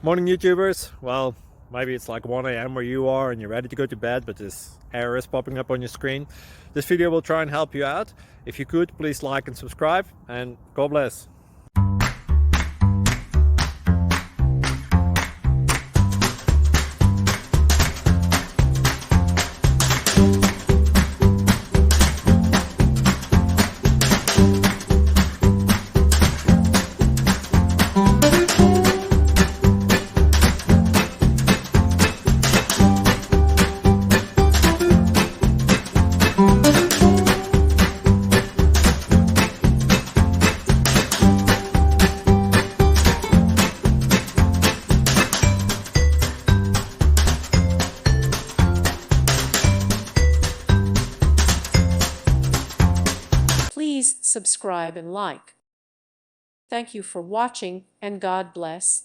Morning YouTubers. Well, maybe it's like 1 a.m. where you are and you're ready to go to bed, but this error is popping up on your screen. This video will try and help you out. If you could, please like and subscribe, and God bless. Please subscribe and like. Thank you for watching, and God bless.